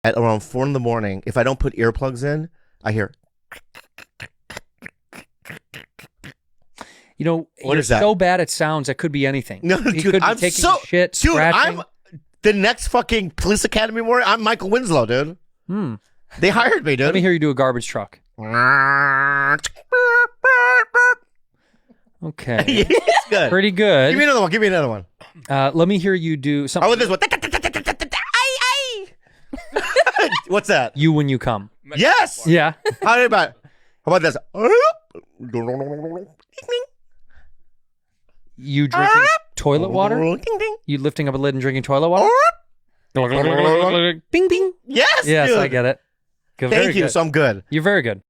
at around 4 in the morning, if I don't put earplugs in, I hear. You know, What you're is that? so bad at sounds. That could be anything. No, you dude, could be I'm taking so a shit, dude. scratching. I'm the next fucking Police Academy warrior. I'm Michael Winslow, dude. They hired me, dude. Let me hear you do a garbage truck. Okay, It's good. pretty good. Give me another one. Give me another one. Let me hear you do something. Oh, this one. What's that? You when you come. Yes. Yeah. How about this? You drinking toilet water? Ding, ding. You lifting up a lid and drinking toilet water? Bing, bing. Yes. Yes, dude. I get it. Good, very Thank you. good. So I'm good. You're very good.